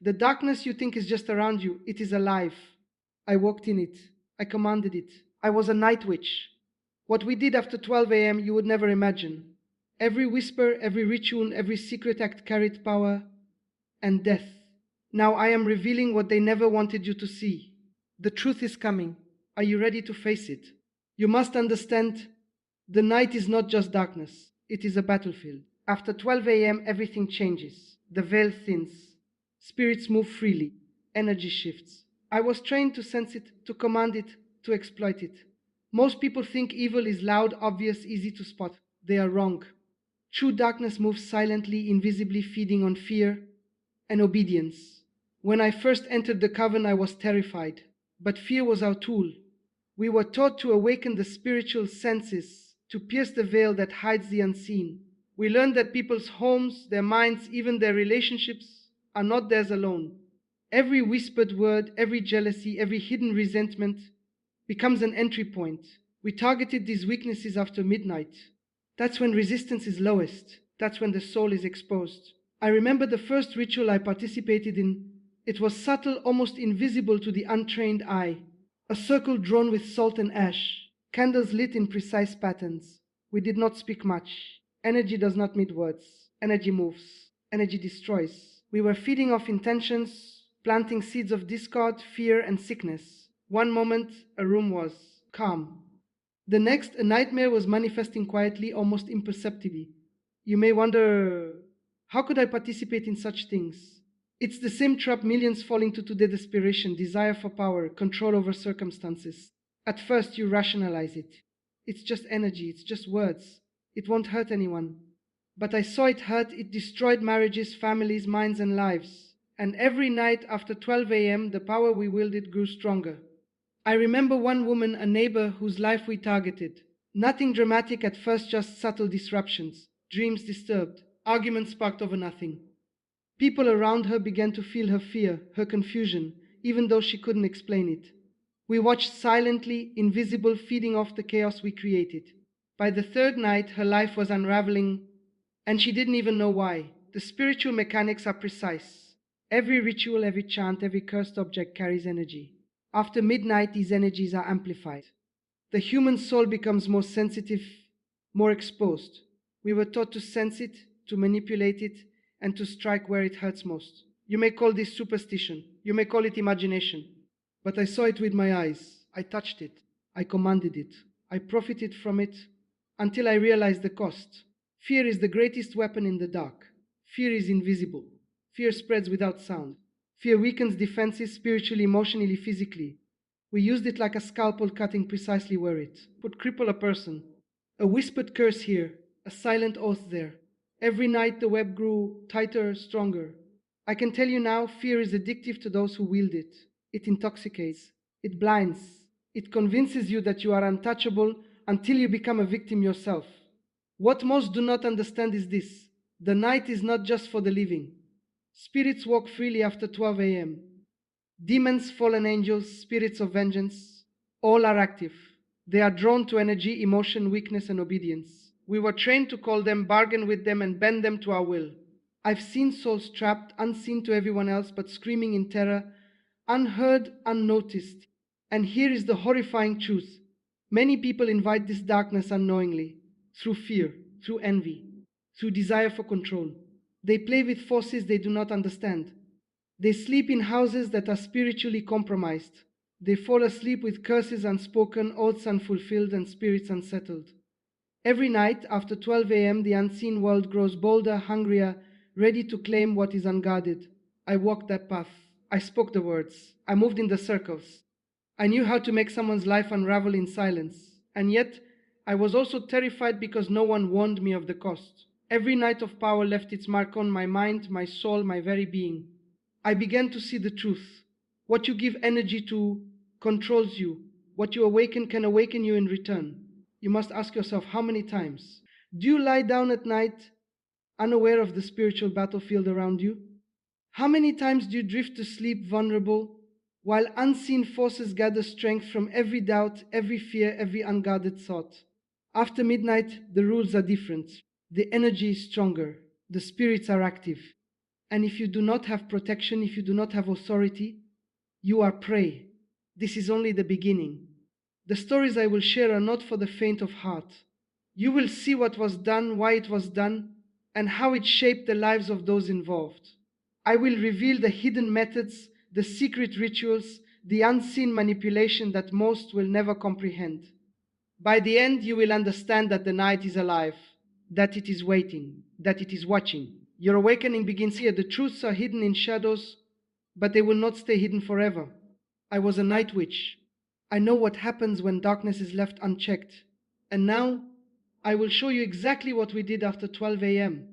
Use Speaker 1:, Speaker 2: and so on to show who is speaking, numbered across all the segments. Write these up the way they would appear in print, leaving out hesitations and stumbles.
Speaker 1: The darkness you think is just around you, it is alive. I walked in it. I commanded it. I was a night witch. What we did after 12 a.m. you would never imagine. Every whisper, every ritual, every secret act carried power and death. Now I am revealing what they never wanted you to see. The truth is coming. Are you ready to face it? You must understand, the night is not just darkness. It is a battlefield. After 12 a.m., everything changes. The veil thins. Spirits move freely. Energy shifts. I was trained to sense it, to command it, to exploit it. Most people think evil is loud, obvious, easy to spot. They are wrong. True darkness moves silently, invisibly, feeding on fear and obedience. When I first entered the coven, I was terrified, but fear was our tool. We were taught to awaken the spiritual senses, to pierce the veil that hides the unseen. We learned that people's homes, their minds, even their relationships are not theirs alone. Every whispered word, every jealousy, every hidden resentment becomes an entry point. We targeted these weaknesses after midnight. That's when resistance is lowest. That's when the soul is exposed. I remember the first ritual I participated in. It was subtle, almost invisible to the untrained eye. A circle drawn with salt and ash, candles lit in precise patterns. We did not speak much. Energy does not need words. Energy moves. Energy destroys. We were feeding off intentions, planting seeds of discord, fear, and sickness. One moment, a room was calm. The next, a nightmare was manifesting quietly, almost imperceptibly. You may wonder, how could I participate in such things? It's the same trap millions fall into today: desperation, desire for power, control over circumstances. At first, you rationalize it. It's just energy, it's just words. It won't hurt anyone. But I saw it hurt, it destroyed marriages, families, minds, and lives. And every night after 12 a.m., the power we wielded grew stronger. I remember one woman, a neighbor, whose life we targeted. Nothing dramatic at first, just subtle disruptions. Dreams disturbed, arguments sparked over nothing. People around her began to feel her fear, her confusion, even though she couldn't explain it. We watched silently, invisible, feeding off the chaos we created. By the third night, her life was unraveling, and she didn't even know why. The spiritual mechanics are precise. Every ritual, every chant, every cursed object carries energy. After midnight, these energies are amplified. The human soul becomes more sensitive, more exposed. We were taught to sense it, to manipulate it, and to strike where it hurts most. You may call this superstition, you may call it imagination, but I saw it with my eyes. I touched it, I commanded it, I profited from it until I realized the cost. Fear is the greatest weapon in the dark. Fear is invisible. Fear spreads without sound. Fear weakens defenses spiritually, emotionally, physically. We used it like a scalpel, cutting precisely where it would cripple a person. A whispered curse here, a silent oath there. Every night the web grew tighter, stronger. I can tell you now, fear is addictive to those who wield it. It intoxicates, it blinds, it convinces you that you are untouchable until you become a victim yourself. What most do not understand is this: the night is not just for the living. Spirits walk freely after 12 a.m. Demons, fallen angels, spirits of vengeance, all are active. They are drawn to energy, emotion, weakness, and obedience. We were trained to call them, bargain with them, and bend them to our will. I've seen souls trapped, unseen to everyone else, but screaming in terror, unheard, unnoticed. And here is the horrifying truth. Many people invite this darkness unknowingly, through fear, through envy, through desire for control. They play with forces they do not understand. They sleep in houses that are spiritually compromised. They fall asleep with curses unspoken, oaths unfulfilled, and spirits unsettled. Every night after 12 a.m., the unseen world grows bolder, hungrier, ready to claim what is unguarded. I walked that path. I spoke the words. I moved in the circles. I knew how to make someone's life unravel in silence. And yet, I was also terrified because no one warned me of the cost. Every night of power left its mark on my mind, my soul, my very being. I began to see the truth. What you give energy to controls you. What you awaken can awaken you in return. You must ask yourself, how many times? Do you lie down at night unaware of the spiritual battlefield around you? How many times do you drift to sleep vulnerable while unseen forces gather strength from every doubt, every fear, every unguarded thought? After midnight, the rules are different. The energy is stronger. The spirits are active. And if you do not have protection, if you do not have authority, you are prey. This is only the beginning. The stories I will share are not for the faint of heart. You will see what was done, why it was done, and how it shaped the lives of those involved. I will reveal the hidden methods, the secret rituals, the unseen manipulation that most will never comprehend. By the end, you will understand that the night is alive, that it is waiting, that it is watching. Your awakening begins here. The truths are hidden in shadows, but they will not stay hidden forever. I was a night witch. I know what happens when darkness is left unchecked. And now, I will show you exactly what we did after 12 a.m.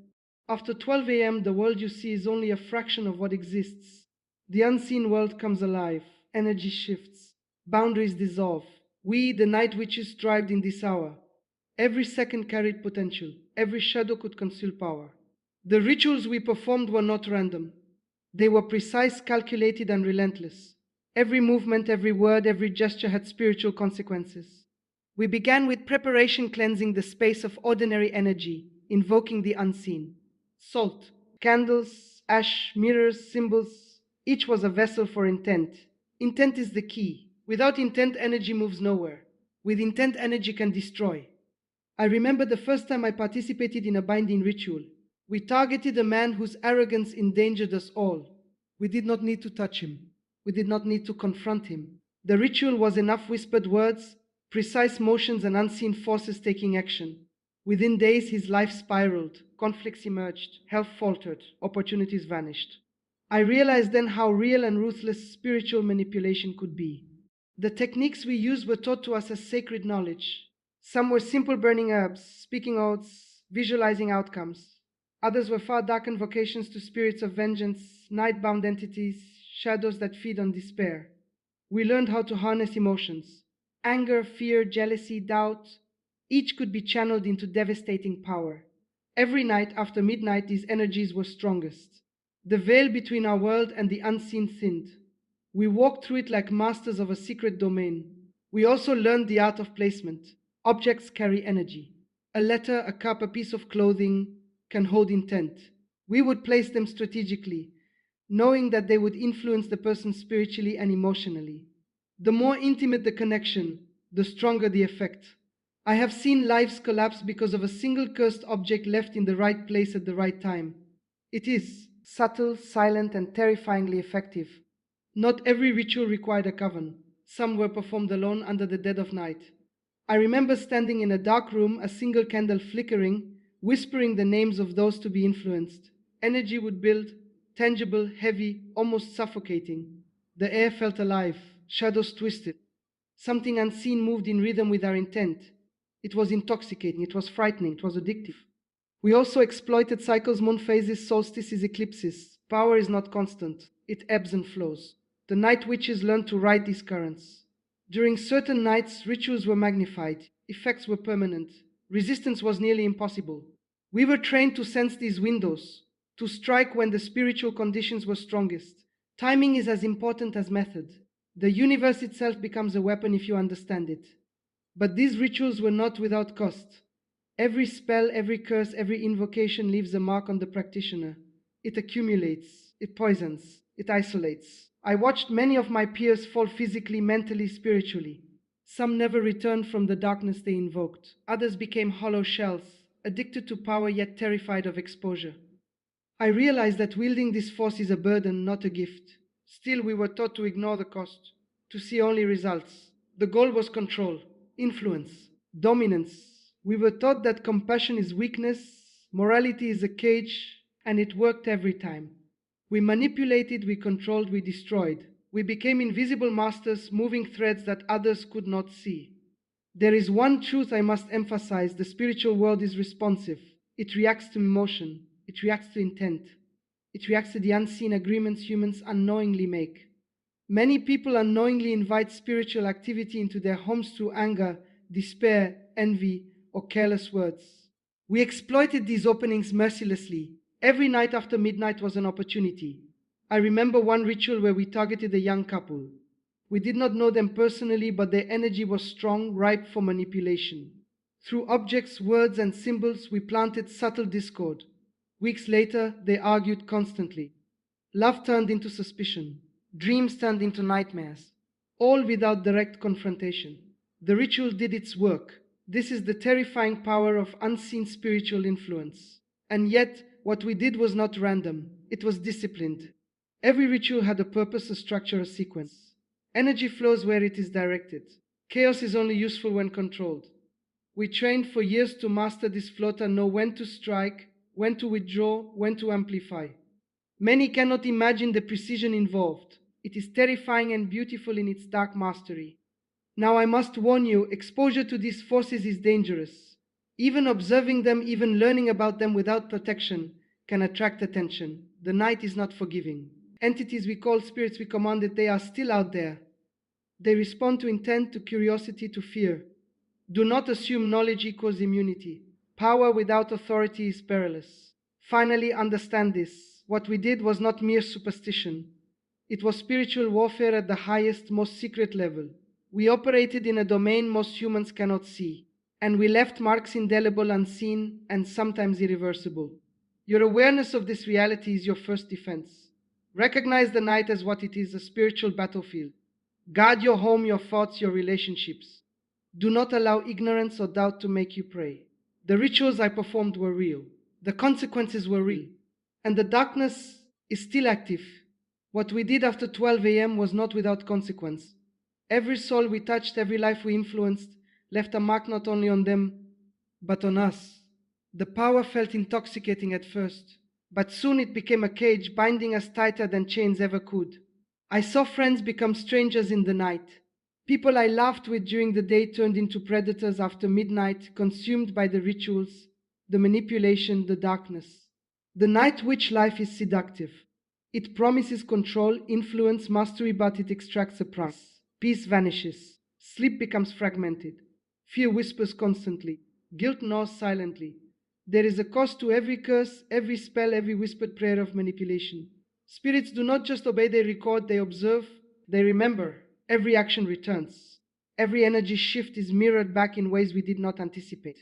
Speaker 1: After 12 a.m., the world you see is only a fraction of what exists. The unseen world comes alive, energy shifts, boundaries dissolve. We, the night witches, thrived in this hour. Every second carried potential, every shadow could conceal power. The rituals we performed were not random. They were precise, calculated, and relentless. Every movement, every word, every gesture had spiritual consequences. We began with preparation, cleansing the space of ordinary energy, invoking the unseen. Salt, candles, ash, mirrors, symbols, each was a vessel for intent. Intent is the key. Without intent, energy moves nowhere. With intent, energy can destroy. I remember the first time I participated in a binding ritual. We targeted a man whose arrogance endangered us all. We did not need to touch him. We did not need to confront him. The ritual was enough whispered words, precise motions, and unseen forces taking action. Within days, his life spiraled, conflicts emerged, health faltered, opportunities vanished. I realized then how real and ruthless spiritual manipulation could be. The techniques we used were taught to us as sacred knowledge. Some were simple burning herbs, speaking oaths, visualizing outcomes. Others were far dark invocations to spirits of vengeance, night-bound entities, shadows that feed on despair. We learned how to harness emotions. Anger, fear, jealousy, doubt, each could be channeled into devastating power. Every night after midnight, these energies were strongest. The veil between our world and the unseen thinned. We walked through it like masters of a secret domain. We also learned the art of placement. Objects carry energy. A letter, a cup, a piece of clothing can hold intent. We would place them strategically, knowing that they would influence the person spiritually and emotionally. The more intimate the connection, the stronger the effect. I have seen lives collapse because of a single cursed object left in the right place at the right time. It is subtle, silent, and terrifyingly effective. Not every ritual required a coven. Some were performed alone under the dead of night. I remember standing in a dark room, a single candle flickering, whispering the names of those to be influenced. Energy would build, tangible, heavy, almost suffocating. The air felt alive, shadows twisted. Something unseen moved in rhythm with our intent. It was intoxicating, it was frightening, it was addictive. We also exploited cycles, moon phases, solstices, eclipses. Power is not constant, it ebbs and flows. The night witches learned to ride these currents. During certain nights, rituals were magnified, effects were permanent, resistance was nearly impossible. We were trained to sense these windows, to strike when the spiritual conditions were strongest. Timing is as important as method. The universe itself becomes a weapon if you understand it. But these rituals were not without cost. Every spell, every curse, every invocation leaves a mark on the practitioner. It accumulates, it poisons, it isolates. I watched many of my peers fall physically, mentally, spiritually. Some never returned from the darkness they invoked. Others became hollow shells, addicted to power yet terrified of exposure. I realized that wielding this force is a burden, not a gift. Still, we were taught to ignore the cost, to see only results. The goal was control, influence, dominance. We were taught that compassion is weakness, morality is a cage, and it worked every time. We manipulated, we controlled, we destroyed. We became invisible masters, moving threads that others could not see. There is one truth I must emphasize: the spiritual world is responsive. It reacts to emotion, it reacts to intent, it reacts to the unseen agreements humans unknowingly make. Many people unknowingly invite spiritual activity into their homes through anger, despair, envy, or careless words. We exploited these openings mercilessly. Every night after midnight was an opportunity. I remember one ritual where we targeted a young couple. We did not know them personally, but their energy was strong, ripe for manipulation. Through objects, words, and symbols, we planted subtle discord. Weeks later, they argued constantly. Love turned into suspicion. Dreams turned into nightmares. All without direct confrontation. The ritual did its work. This is the terrifying power of unseen spiritual influence. And yet, what we did was not random. It was disciplined. Every ritual had a purpose, a structure, a sequence. Energy flows where it is directed. Chaos is only useful when controlled. We trained for years to master this flow and know when to strike, when to withdraw, when to amplify. Many cannot imagine the precision involved. It is terrifying and beautiful in its dark mastery. Now I must warn you, exposure to these forces is dangerous. Even observing them, even learning about them without protection, can attract attention. The night is not forgiving. Entities we call spirits, we commanded, they are still out there. They respond to intent, to curiosity, to fear. Do not assume knowledge equals immunity. Power without authority is perilous. Finally, understand this. What we did was not mere superstition. It was spiritual warfare at the highest, most secret level. We operated in a domain most humans cannot see, and we left marks indelible, unseen, and sometimes irreversible. Your awareness of this reality is your first defense. Recognize the night as what it is, a spiritual battlefield. Guard your home, your thoughts, your relationships. Do not allow ignorance or doubt to make you prey. The rituals I performed were real. The consequences were real. And the darkness is still active. What we did after 12 a.m. was not without consequence. Every soul we touched, every life we influenced, left a mark not only on them, but on us. The power felt intoxicating at first, but soon it became a cage binding us tighter than chains ever could. I saw friends become strangers in the night. People I laughed with during the day turned into predators after midnight, consumed by the rituals, the manipulation, the darkness. The night witch life is seductive. It promises control, influence, mastery, but it extracts a price. Peace vanishes. Sleep becomes fragmented. Fear whispers constantly. Guilt gnaws silently. There is a cost to every curse, every spell, every whispered prayer of manipulation. Spirits do not just obey, they record, they observe, they remember. Every action returns. Every energy shift is mirrored back in ways we did not anticipate.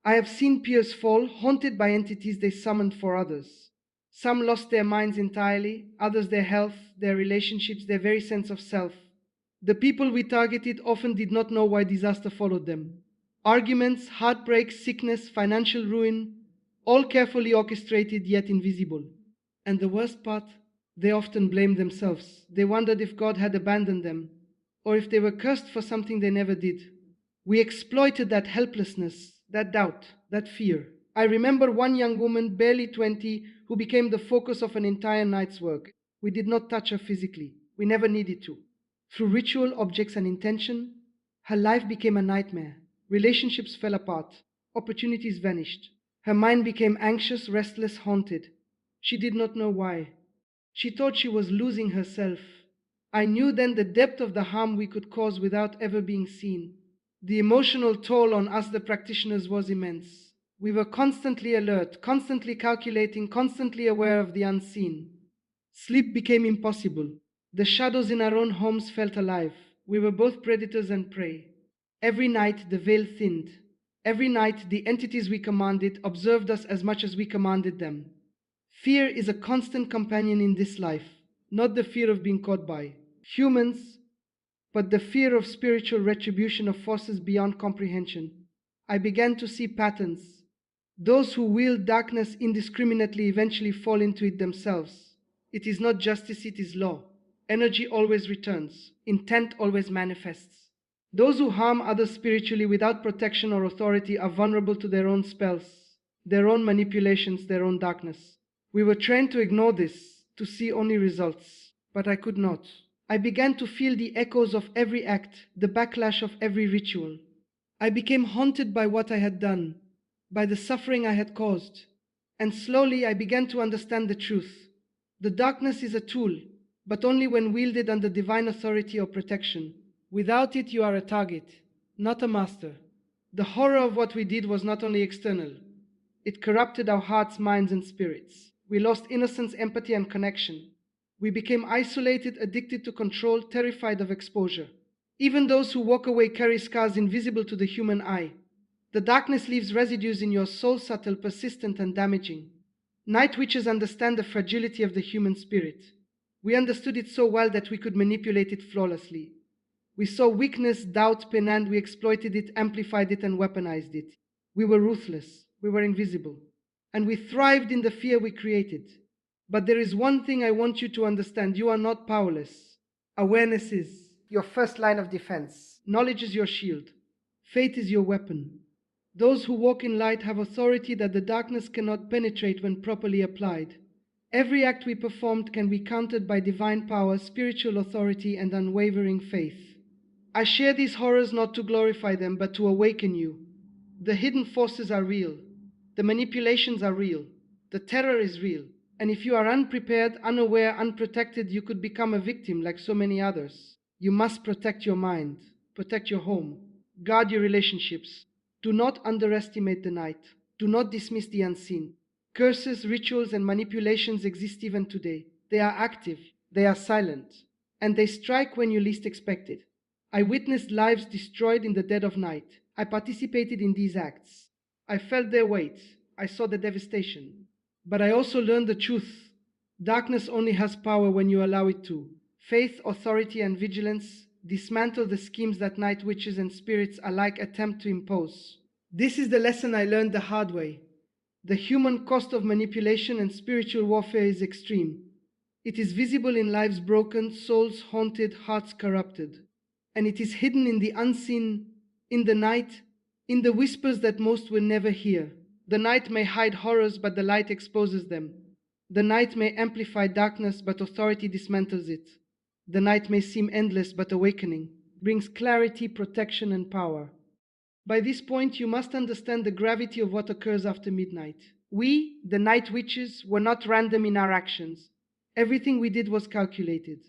Speaker 1: I have seen peers fall, haunted by entities they summoned for others. Some lost their minds entirely, others their health, their relationships, their very sense of self. The people we targeted often did not know why disaster followed them. Arguments, heartbreak, sickness, financial ruin, all carefully orchestrated yet invisible. And the worst part, they often blamed themselves. They wondered if God had abandoned them, or if they were cursed for something they never did. We exploited that helplessness, that doubt, that fear. I remember one young woman, barely 20, who became the focus of an entire night's work. We did not touch her physically. We never needed to. Through ritual, objects, and intention, her life became a nightmare. Relationships fell apart. Opportunities vanished. Her mind became anxious, restless, haunted. She did not know why. She thought she was losing herself. I knew then the depth of the harm we could cause without ever being seen. The emotional toll on us, the practitioners, was immense. We were constantly alert, constantly calculating, constantly aware of the unseen. Sleep became impossible. The shadows in our own homes felt alive. We were both predators and prey. Every night the veil thinned. Every night the entities we commanded observed us as much as we commanded them. Fear is a constant companion in this life, not the fear of being caught by humans, but the fear of spiritual retribution of forces beyond comprehension. I began to see patterns. Those who wield darkness indiscriminately eventually fall into it themselves. It is not justice, it is law. Energy always returns. Intent always manifests. Those who harm others spiritually without protection or authority are vulnerable to their own spells, their own manipulations, their own darkness. We were trained to ignore this, to see only results, but I could not. I began to feel the echoes of every act, the backlash of every ritual. I became haunted by what I had done, by the suffering I had caused, and slowly I began to understand the truth. The darkness is a tool, but only when wielded under divine authority or protection. Without it, you are a target, not a master. The horror of what we did was not only external. It corrupted our hearts, minds, and spirits. We lost innocence, empathy, and connection. We became isolated, addicted to control, terrified of exposure. Even those who walk away carry scars invisible to the human eye. The darkness leaves residues in your soul, subtle, persistent, and damaging. Night witches understand the fragility of the human spirit. We understood it so well that we could manipulate it flawlessly. We saw weakness, doubt, pain, and we exploited it, amplified it, and weaponized it. We were ruthless. We were invisible. And we thrived in the fear we created. But there is one thing I want you to understand. You are not powerless. Awareness is your first line of defense. Knowledge is your shield. Faith is your weapon. Those who walk in light have authority that the darkness cannot penetrate when properly applied. Every act we performed can be countered by divine power, spiritual authority, and unwavering faith. I share these horrors not to glorify them, but to awaken you. The hidden forces are real. The manipulations are real. The terror is real. And if you are unprepared, unaware, unprotected, you could become a victim like so many others. You must protect your mind, protect your home, guard your relationships. Do not underestimate the night. Do not dismiss the unseen. Curses, rituals, and manipulations exist even today. They are active, they are silent, and they strike when you least expect it. I witnessed lives destroyed in the dead of night. I participated in these acts. I felt their weight. I saw the devastation. But I also learned the truth. Darkness only has power when you allow it to. Faith, authority, and vigilance dismantle the schemes that night witches and spirits alike attempt to impose. This is the lesson I learned the hard way. The human cost of manipulation and spiritual warfare is extreme. It is visible in lives broken, souls haunted, hearts corrupted. And it is hidden in the unseen, in the night, in the whispers that most will never hear. The night may hide horrors, but the light exposes them. The night may amplify darkness, but authority dismantles it. The night may seem endless, but awakening brings clarity, protection, and power. By this point, you must understand the gravity of what occurs after midnight. We, the night witches, were not random in our actions. Everything we did was calculated.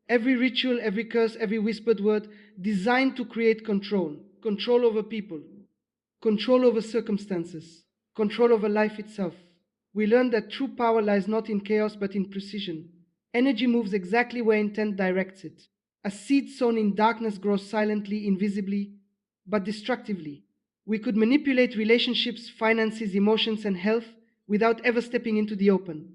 Speaker 1: Every ritual, every curse, every whispered word designed to create control. Control over people. Control over circumstances. Control over life itself. We learned that true power lies not in chaos but in precision. Energy moves exactly where intent directs it. A seed sown in darkness grows silently, invisibly, but destructively. We could manipulate relationships, finances, emotions, and health without ever stepping into the open.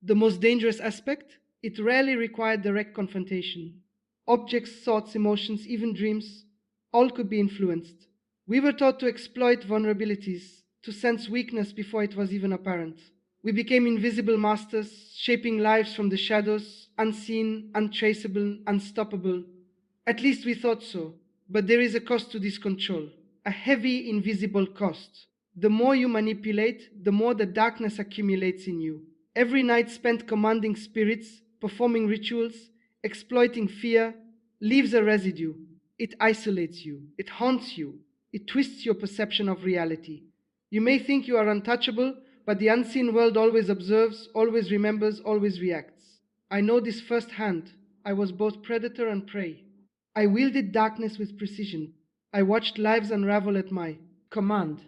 Speaker 1: The most dangerous aspect? It rarely required direct confrontation. Objects, thoughts, emotions, even dreams, all could be influenced. We were taught to exploit vulnerabilities, to sense weakness before it was even apparent. We became invisible masters, shaping lives from the shadows, unseen, untraceable, unstoppable. At least we thought so. But there is a cost to this control, a heavy, invisible cost. The more you manipulate, the more the darkness accumulates in you. Every night spent commanding spirits, performing rituals, exploiting fear, leaves a residue. It isolates you, it haunts you, it twists your perception of reality. You may think you are untouchable, but the unseen world always observes, always remembers, always reacts. I know this firsthand. I was both predator and prey. I wielded darkness with precision. I watched lives unravel at my command.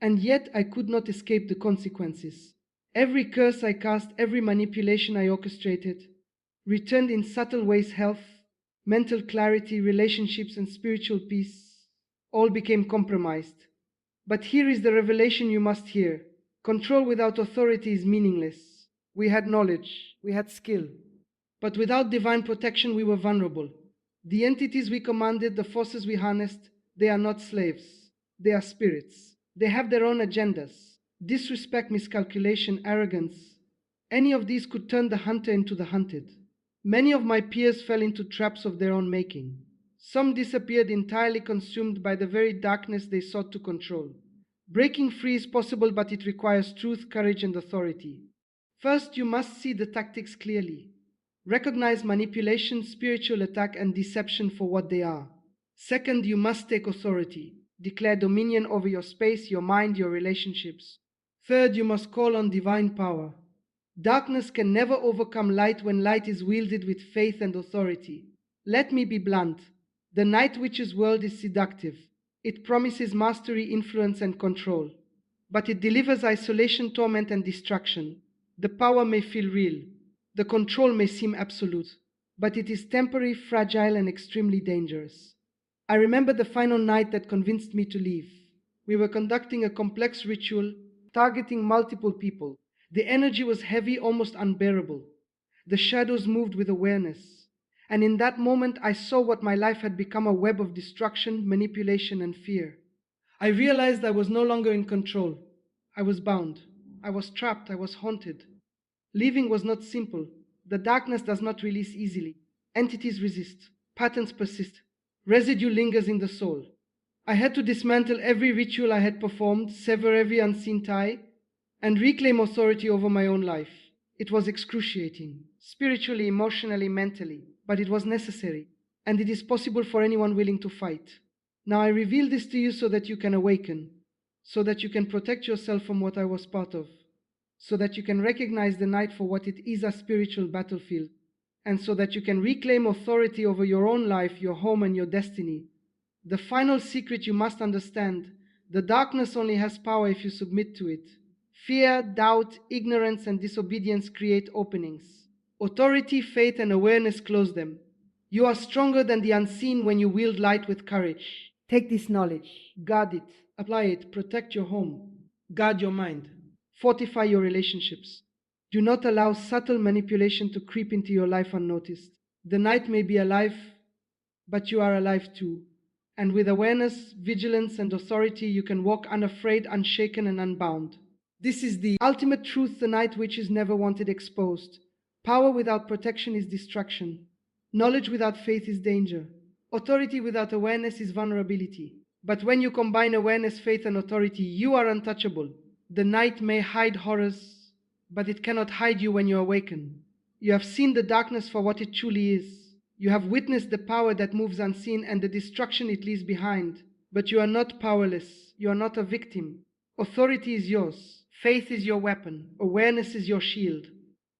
Speaker 1: And yet I could not escape the consequences. Every curse I cast, every manipulation I orchestrated, returned in subtle ways health, mental clarity, relationships, and spiritual peace. All became compromised. But here is the revelation you must hear. Control without authority is meaningless. We had knowledge, we had skill. But without divine protection, we were vulnerable. The entities we commanded, the forces we harnessed, they are not slaves. They are spirits. They have their own agendas. Disrespect, miscalculation, arrogance. Any of these could turn the hunter into the hunted. Many of my peers fell into traps of their own making. Some disappeared entirely consumed by the very darkness they sought to control. Breaking free is possible, but it requires truth, courage, and authority. First, you must see the tactics clearly. Recognize manipulation, spiritual attack, and deception for what they are. Second, you must take authority. Declare dominion over your space, your mind, your relationships. Third, you must call on divine power. Darkness can never overcome light when light is wielded with faith and authority. Let me be blunt. The night witch's world is seductive. It promises mastery, influence, and control. But it delivers isolation, torment, and destruction. The power may feel real. The control may seem absolute. But it is temporary, fragile, and extremely dangerous. I remember the final night that convinced me to leave. We were conducting a complex ritual, targeting multiple people. The energy was heavy, almost unbearable. The shadows moved with awareness. And in that moment, I saw what my life had become: a web of destruction, manipulation, and fear. I realized I was no longer in control. I was bound. I was trapped. I was haunted. Leaving was not simple. The darkness does not release easily. Entities resist. Patterns persist. Residue lingers in the soul. I had to dismantle every ritual I had performed, sever every unseen tie, and reclaim authority over my own life. It was excruciating, spiritually, emotionally, mentally, but it was necessary, and it is possible for anyone willing to fight. Now I reveal this to you so that you can awaken, so that you can protect yourself from what I was part of, so that you can recognize the night for what it is: a spiritual battlefield, and so that you can reclaim authority over your own life, your home, and your destiny. The final secret you must understand: the darkness only has power if you submit to it. Fear, doubt, ignorance, and disobedience create openings. Authority, faith, and awareness close them. You are stronger than the unseen when you wield light with courage. Take this knowledge, guard it, apply it, protect your home, guard your mind, fortify your relationships. Do not allow subtle manipulation to creep into your life unnoticed. The night may be alive, but you are alive too. And with awareness, vigilance, and authority, you can walk unafraid, unshaken, and unbound. This is the ultimate truth the night witches never wanted exposed. Power without protection is destruction. Knowledge without faith is danger. Authority without awareness is vulnerability. But when you combine awareness, faith, and authority, you are untouchable. The night may hide horrors, but it cannot hide you when you awaken. You have seen the darkness for what it truly is. You have witnessed the power that moves unseen and the destruction it leaves behind. But you are not powerless. You are not a victim. Authority is yours. Faith is your weapon. Awareness is your shield.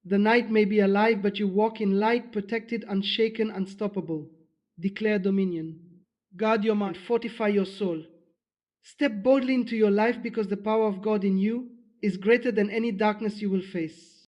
Speaker 1: The night may be alive, but you walk in light, protected, unshaken, unstoppable. Declare dominion. Guard your mind. Fortify your soul. Step boldly into your life, because the power of God in you is greater than any darkness you will face.